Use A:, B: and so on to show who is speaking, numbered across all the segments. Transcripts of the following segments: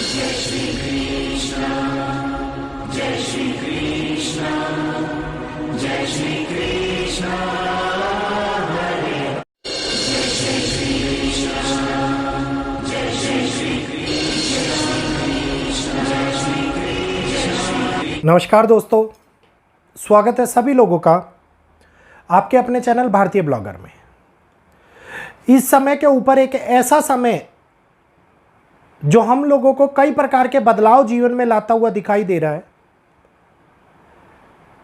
A: जय श्री कृष्ण, जय श्री कृष्ण, जय श्री कृष्ण, हरे जय श्री कृष्ण, जय श्री कृष्ण, जय श्री कृष्ण।
B: नमस्कार दोस्तों, स्वागत है सभी लोगों का आपके अपने चैनल भारतीय ब्लॉगर में। इस समय के ऊपर एक ऐसा समय जो हम लोगों को कई प्रकार के बदलाव जीवन में लाता हुआ दिखाई दे रहा है।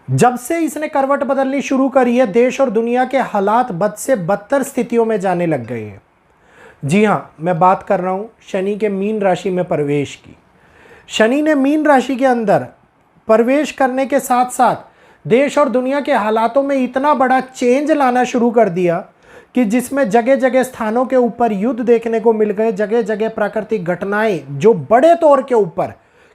B: जब से इसने करवट बदलनी शुरू करी है, देश और दुनिया के हालात बद से बदतर स्थितियों में जाने लग गए हैं। जी हां, मैं बात कर रहा हूं शनि के मीन राशि में प्रवेश की। शनि ने मीन राशि के अंदर प्रवेश करने के साथ साथ देश और दुनिया के हालातों में इतना बड़ा चेंज लाना शुरू कर दिया कि जिसमें जगह जगह स्थानों के ऊपर युद्ध देखने को मिल गए। जगह जगह प्राकृतिक घटनाएं जो बड़े तौर के ऊपर,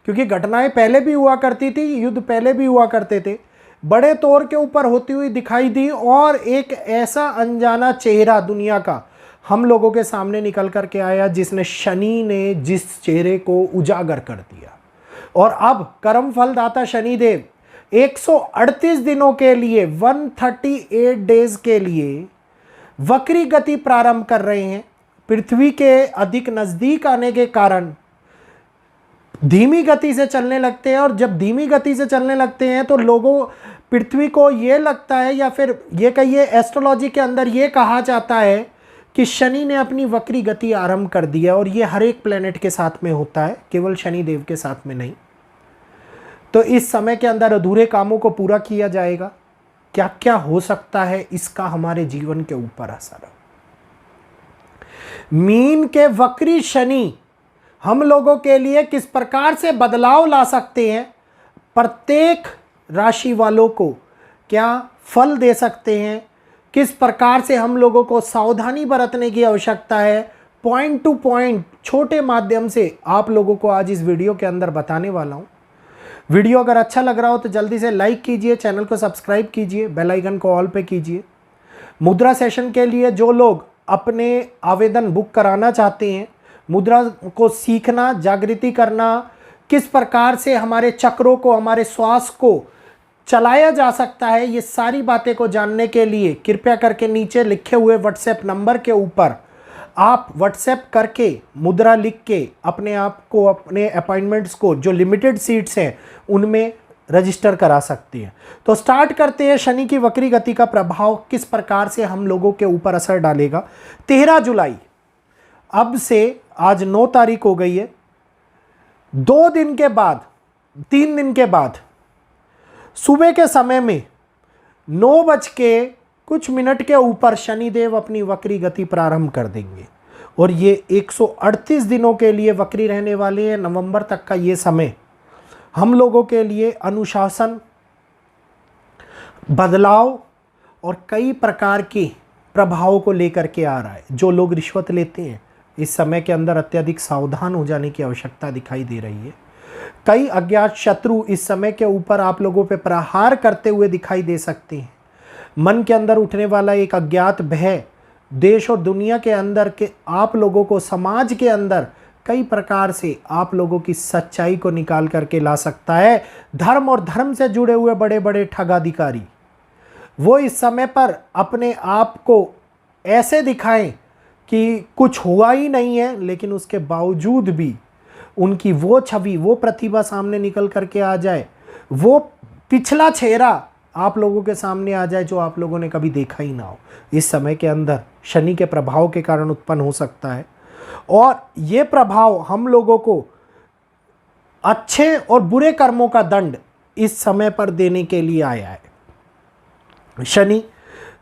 B: क्योंकि घटनाएं पहले भी हुआ करती थी, युद्ध पहले भी हुआ करते थे, बड़े तौर के ऊपर होती हुई दिखाई दी। और एक ऐसा अनजाना चेहरा दुनिया का हम लोगों के सामने निकल कर के आया जिसने शनि ने जिस चेहरे को उजागर कर दिया। और अब कर्म फलदाता शनिदेव 138 दिनों के लिए 138 डेज के लिए वक्री गति प्रारंभ कर रहे हैं। पृथ्वी के अधिक नजदीक आने के कारण धीमी गति से चलने लगते हैं। और जब धीमी गति से चलने लगते हैं तो लोगों, पृथ्वी को ये लगता है, या फिर ये कहिए एस्ट्रोलॉजी के अंदर ये कहा जाता है कि शनि ने अपनी वक्री गति आरंभ कर दिया। और ये हर एक प्लेनेट के साथ में होता है, केवल शनि देव के साथ में नहीं। तो इस समय के अंदर अधूरे कामों को पूरा किया जाएगा। क्या क्या हो सकता है इसका हमारे जीवन के ऊपर असर। मीन के वक्री शनि हम लोगों के लिए किस प्रकार से बदलाव ला सकते हैं, प्रत्येक राशि वालों को क्या फल दे सकते हैं, किस प्रकार से हम लोगों को सावधानी बरतने की आवश्यकता है, पॉइंट टू पॉइंट छोटे माध्यम से आप लोगों को आज इस वीडियो के अंदर बताने वाला हूं। वीडियो अगर अच्छा लग रहा हो तो जल्दी से लाइक कीजिए, चैनल को सब्सक्राइब कीजिए, बेल आइकन को ऑल पे कीजिए। मुद्रा सेशन के लिए जो लोग अपने आवेदन बुक कराना चाहते हैं, मुद्रा को सीखना, जागृति करना, किस प्रकार से हमारे चक्रों को, हमारे श्वास को चलाया जा सकता है, ये सारी बातें को जानने के लिए कृपया करके नीचे लिखे हुए व्हाट्सएप नंबर के ऊपर आप व्हाट्सएप करके मुद्रा लिख के अपने आप को, अपने अपॉइंटमेंट्स को, जो लिमिटेड सीट्स हैं उनमें रजिस्टर करा सकती हैं। तो स्टार्ट करते हैं। शनि की वक्री गति का प्रभाव किस प्रकार से हम लोगों के ऊपर असर डालेगा। 13 जुलाई, अब से आज 9 तारीख हो गई है, 2 दिन के बाद, 3 दिन के बाद सुबह के समय में 9 बज के कुछ मिनट के ऊपर शनिदेव अपनी वक्री गति प्रारंभ कर देंगे। और ये 138 दिनों के लिए वक्री रहने वाले हैं। नवंबर तक का ये समय हम लोगों के लिए अनुशासन, बदलाव और कई प्रकार के प्रभावों को लेकर के आ रहा है। जो लोग रिश्वत लेते हैं, इस समय के अंदर अत्यधिक सावधान हो जाने की आवश्यकता दिखाई दे रही है। कई अज्ञात शत्रु इस समय के ऊपर आप लोगों पे प्रहार करते हुए दिखाई दे सकते हैं। मन के अंदर उठने वाला एक अज्ञात भय देश और दुनिया के अंदर के आप लोगों को, समाज के अंदर कई प्रकार से आप लोगों की सच्चाई को निकाल करके ला सकता है। धर्म और धर्म से जुड़े हुए बड़े बड़े ठगाधिकारी वो इस समय पर अपने आप को ऐसे दिखाएं कि कुछ हुआ ही नहीं है, लेकिन उसके बावजूद भी उनकी वो छवि, वो प्रतिभा सामने निकल करके आ जाए, वो पिछला चेहरा आप लोगों के सामने आ जाए जो आप लोगों ने कभी देखा ही ना हो। इस समय के अंदर शनि के प्रभाव के कारण उत्पन्न हो सकता है। और ये प्रभाव हम लोगों को अच्छे और बुरे कर्मों का दंड इस समय पर देने के लिए आया है। शनि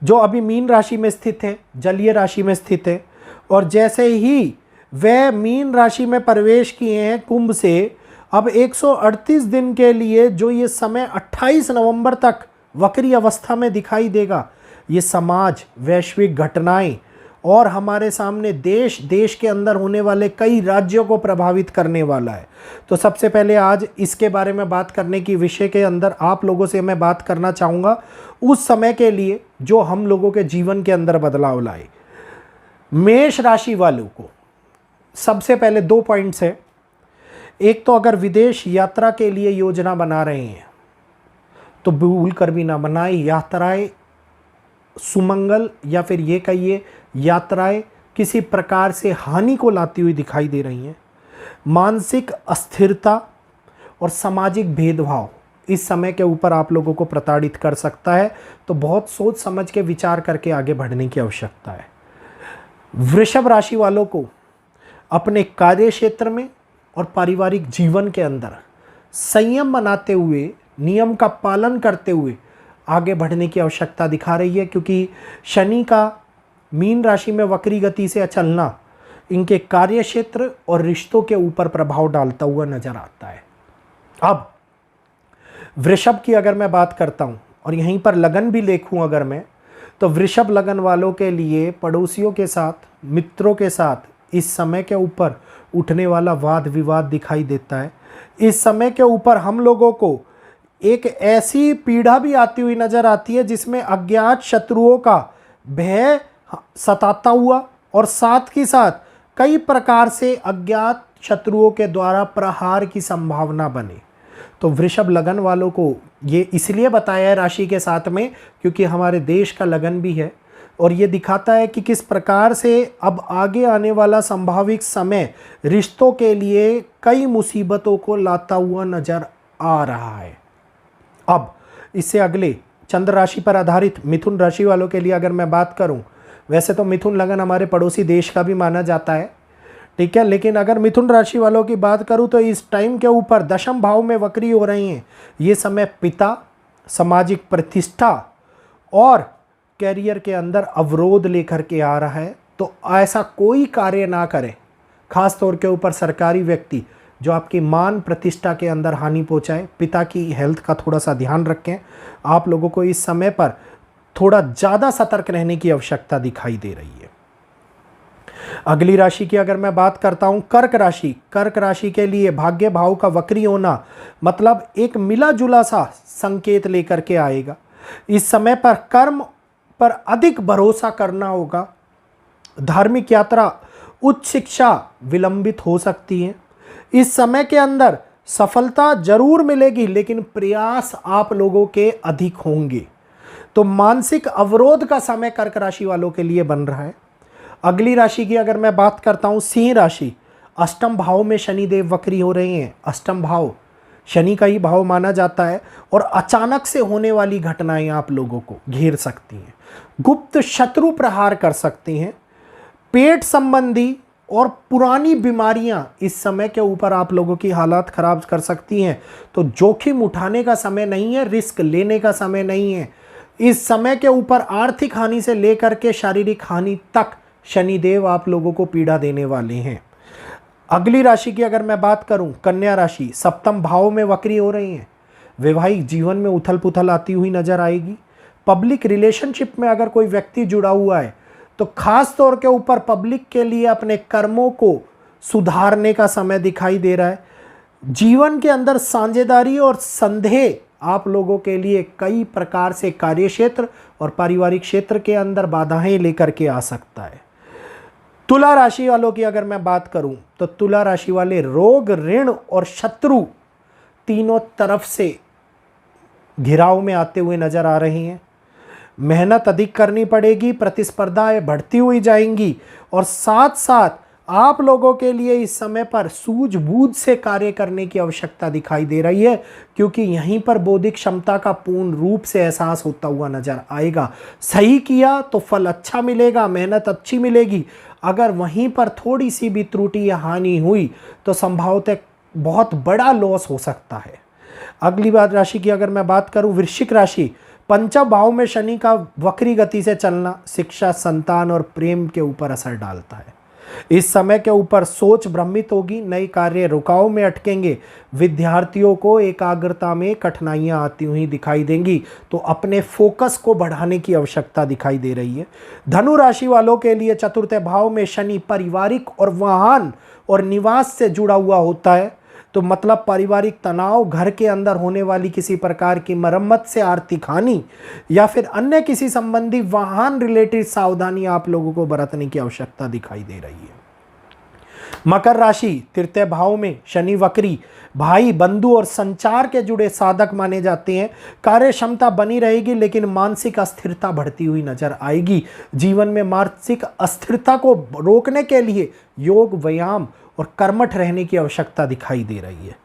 B: जो अभी मीन राशि में स्थित है, जलीय राशि में स्थित है, और जैसे ही वह मीन राशि में प्रवेश किए हैं कुंभ से, अब 138 दिन के लिए जो ये समय 28 नवंबर तक वक्री अवस्था में दिखाई देगा, ये समाज, वैश्विक घटनाएं और हमारे सामने देश के अंदर होने वाले कई राज्यों को प्रभावित करने वाला है। तो सबसे पहले आज इसके बारे में बात करने की विषय के अंदर आप लोगों से मैं बात करना चाहूँगा उस समय के लिए जो हम लोगों के जीवन के अंदर बदलाव लाए। मेष राशि वालों को सबसे पहले 2 पॉइंट्स है। एक तो अगर विदेश यात्रा के लिए योजना बना रहे हैं तो भूल कर भी ना बनाए। यात्राएं सुमंगल या फिर ये कहिए यात्राएं किसी प्रकार से हानि को लाती हुई दिखाई दे रही हैं। मानसिक अस्थिरता और सामाजिक भेदभाव इस समय के ऊपर आप लोगों को प्रताड़ित कर सकता है, तो बहुत सोच समझ के विचार करके आगे बढ़ने की आवश्यकता है। वृषभ राशि वालों को अपने कार्य क्षेत्र में और पारिवारिक जीवन के अंदर संयम बनाते हुए, नियम का पालन करते हुए आगे बढ़ने की आवश्यकता दिखा रही है, क्योंकि शनि का मीन राशि में वक्री गति से चलना इनके कार्य क्षेत्र और रिश्तों के ऊपर प्रभाव डालता हुआ नजर आता है। अब वृषभ की अगर मैं बात करता हूं और यहीं पर लगन भी देखूं अगर मैं, तो वृषभ लगन वालों के लिए पड़ोसियों के साथ, मित्रों के साथ इस समय के ऊपर उठने वाला वाद विवाद दिखाई देता है। इस समय के ऊपर हम लोगों को एक ऐसी पीड़ा भी आती हुई नजर आती है जिसमें अज्ञात शत्रुओं का भय सताता हुआ और साथ ही साथ कई प्रकार से अज्ञात शत्रुओं के द्वारा प्रहार की संभावना बने। तो वृषभ लगन वालों को ये इसलिए बताया है राशि के साथ में क्योंकि हमारे देश का लगन भी है, और ये दिखाता है कि किस प्रकार से अब आगे आने वाला संभावित समय रिश्तों के लिए कई मुसीबतों को लाता हुआ नजर आ रहा है। अब इससे अगले चंद्र राशि पर आधारित मिथुन राशि वालों के लिए अगर मैं बात करूं, वैसे तो मिथुन लगन हमारे पड़ोसी देश का भी माना जाता है, ठीक है, लेकिन अगर मिथुन राशि वालों की बात करूं तो इस टाइम के ऊपर दशम भाव में वक्री हो रही हैं। ये समय पिता, सामाजिक प्रतिष्ठा और कैरियर के अंदर अवरोध लेकर के आ रहा है। तो ऐसा कोई कार्य ना करें, खास तौर के ऊपर सरकारी व्यक्ति जो आपकी मान प्रतिष्ठा के अंदर हानि पहुंचाए। पिता की हेल्थ का थोड़ा सा ध्यान रखें। आप लोगों को इस समय पर थोड़ा ज़्यादा सतर्क रहने की आवश्यकता दिखाई दे रही है। अगली राशि की अगर मैं बात करता हूं, कर्क राशि। कर्क राशि के लिए भाग्य भाव का वक्री होना मतलब एक मिला जुला सा संकेत लेकर के आएगा। इस समय पर कर्म पर अधिक भरोसा करना होगा। धार्मिक यात्रा, उच्च शिक्षा विलंबित हो सकती है। इस समय के अंदर सफलता जरूर मिलेगी लेकिन प्रयास आप लोगों के अधिक होंगे। तो मानसिक अवरोध का समय कर्क राशि वालों के लिए बन रहा है। अगली राशि की अगर मैं बात करता हूं, सिंह राशि। अष्टम भाव में शनि देव वक्री हो रहे हैं। अष्टम भाव शनि का ही भाव माना जाता है और अचानक से होने वाली घटनाएं आप लोगों को घेर सकती हैं। गुप्त शत्रु प्रहार कर सकती हैं। पेट संबंधी और पुरानी बीमारियां इस समय के ऊपर आप लोगों की हालात खराब कर सकती हैं। तो जोखिम उठाने का समय नहीं है, रिस्क लेने का समय नहीं है। इस समय के ऊपर आर्थिक हानि से लेकर के शारीरिक हानि तक शनिदेव आप लोगों को पीड़ा देने वाले हैं। अगली राशि की अगर मैं बात करूं, कन्या राशि। सप्तम भाव में वक्री हो रही हैं। वैवाहिक जीवन में उथल पुथल आती हुई नजर आएगी। पब्लिक रिलेशनशिप में अगर कोई व्यक्ति जुड़ा हुआ है तो खास तौर के ऊपर पब्लिक के लिए अपने कर्मों को सुधारने का समय दिखाई दे रहा है। जीवन के अंदर साझेदारी और संदेह आप लोगों के लिए कई प्रकार से कार्य क्षेत्र और पारिवारिक क्षेत्र के अंदर बाधाएं लेकर के आ सकता है। तुला राशि वालों की अगर मैं बात करूं तो तुला राशि वाले रोग, ऋण और शत्रु तीनों तरफ से घिराव में आते हुए नजर आ रही हैं। मेहनत अधिक करनी पड़ेगी, प्रतिस्पर्धाएं बढ़ती हुई जाएंगी और साथ साथ आप लोगों के लिए इस समय पर सूझबूझ से कार्य करने की आवश्यकता दिखाई दे रही है, क्योंकि यहीं पर बौद्धिक क्षमता का पूर्ण रूप से एहसास होता हुआ नजर आएगा। सही किया तो फल अच्छा मिलेगा, मेहनत अच्छी मिलेगी। अगर वहीं पर थोड़ी सी भी त्रुटि या हानि हुई तो संभवतः बहुत बड़ा लॉस हो सकता है। अगली बात राशि की अगर मैं बात करूं, वृश्चिक राशि। पंचम भाव में शनि का वक्री गति से चलना शिक्षा, संतान और प्रेम के ऊपर असर डालता है। इस समय के ऊपर सोच भ्रमित होगी, नए कार्य रुकाव में अटकेंगे। विद्यार्थियों को एकाग्रता में कठिनाइयां आती हुई दिखाई देंगी, तो अपने फोकस को बढ़ाने की आवश्यकता दिखाई दे रही है। धनु राशि वालों के लिए चतुर्थ भाव में शनि पारिवारिक और वाहन और निवास से जुड़ा हुआ होता है। तो मतलब पारिवारिक तनाव, घर के अंदर होने वाली किसी प्रकार की मरम्मत से आर्थिक हानि या फिर अन्य किसी संबंधी वाहन रिलेटेड सावधानी आप लोगों को बरतने की आवश्यकता दिखाई दे रही है। मकर राशि तृतीय भाव में शनि वक्री भाई बंधु और संचार के जुड़े साधक माने जाते हैं। कार्य क्षमता बनी रहेगी लेकिन मानसिक अस्थिरता बढ़ती हुई नजर आएगी। जीवन में मानसिक अस्थिरता को रोकने के लिए योग व्यायाम और कर्मठ रहने की आवश्यकता दिखाई दे रही है।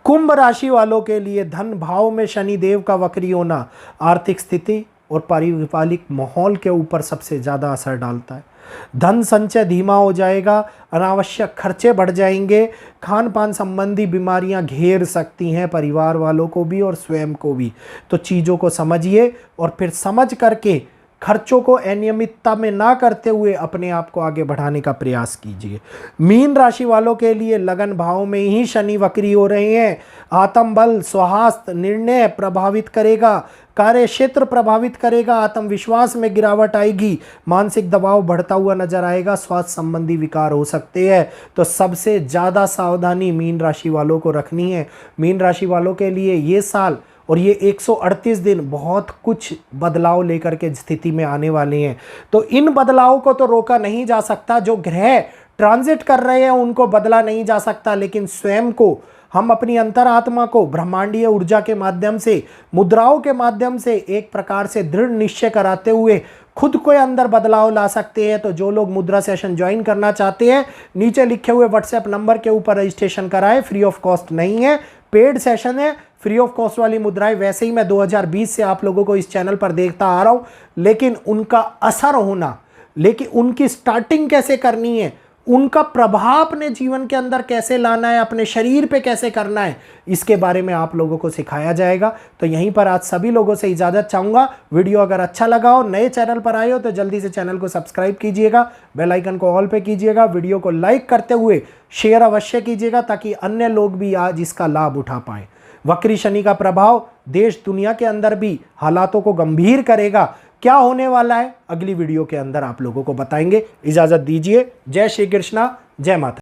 B: कुंभ राशि वालों के लिए धन भाव में शनि देव का वक्री होना आर्थिक स्थिति और पारिवारिक माहौल के ऊपर सबसे ज़्यादा असर डालता है। धन संचय धीमा हो जाएगा, अनावश्यक खर्चे बढ़ जाएंगे, खान पान संबंधी बीमारियां घेर सकती हैं परिवार वालों को भी और स्वयं को भी। तो चीज़ों को समझिए और फिर समझ करके खर्चों को अनियमितता में ना करते हुए अपने आप को आगे बढ़ाने का प्रयास कीजिए। मीन राशि वालों के लिए लगन भाव में ही शनि वक्री हो रहे हैं। आत्मबल स्वास्थ्य निर्णय प्रभावित करेगा, कार्य क्षेत्र प्रभावित करेगा, आत्मविश्वास में गिरावट आएगी, मानसिक दबाव बढ़ता हुआ नजर आएगा, स्वास्थ्य संबंधी विकार हो सकते हैं। तो सबसे ज़्यादा सावधानी मीन राशि वालों को रखनी है। मीन राशि वालों के लिए ये साल और ये 138 दिन बहुत कुछ बदलाव लेकर के स्थिति में आने वाले हैं। तो इन बदलावों को तो रोका नहीं जा सकता, जो ग्रह ट्रांजिट कर रहे हैं उनको बदला नहीं जा सकता, लेकिन स्वयं को हम अपनी अंतरात्मा को ब्रह्मांडीय ऊर्जा के माध्यम से मुद्राओं के माध्यम से एक प्रकार से दृढ़ निश्चय कराते हुए खुद को अंदर बदलाव ला सकते हैं। तो जो लोग मुद्रा सेशन ज्वाइन करना चाहते हैं नीचे लिखे हुए व्हाट्सएप नंबर के ऊपर रजिस्ट्रेशन कराएं। फ्री ऑफ कॉस्ट नहीं है, पेड सेशन है। फ्री ऑफ कॉस्ट वाली मुद्राएं वैसे ही मैं 2020 से आप लोगों को इस चैनल पर देखता आ रहा हूं, लेकिन उनका असर होना, लेकिन उनकी स्टार्टिंग कैसे करनी है, उनका प्रभाव अपने जीवन के अंदर कैसे लाना है, अपने शरीर पे कैसे करना है, इसके बारे में आप लोगों को सिखाया जाएगा। तो यहीं पर आज सभी लोगों से इजाज़त चाहूँगा। वीडियो अगर अच्छा लगा हो, नए चैनल पर आए हो तो जल्दी से चैनल को सब्सक्राइब कीजिएगा, बेल आइकन को ऑल पे कीजिएगा, वीडियो को लाइक करते हुए शेयर अवश्य कीजिएगा ताकि अन्य लोग भी आज इसका लाभ उठा पाएँ। वक्री शनि का प्रभाव देश दुनिया के अंदर भी हालातों को गंभीर करेगा। क्या होने वाला है अगली वीडियो के अंदर आप लोगों को बताएंगे। इजाजत दीजिए। जय श्री कृष्णा, जय माता।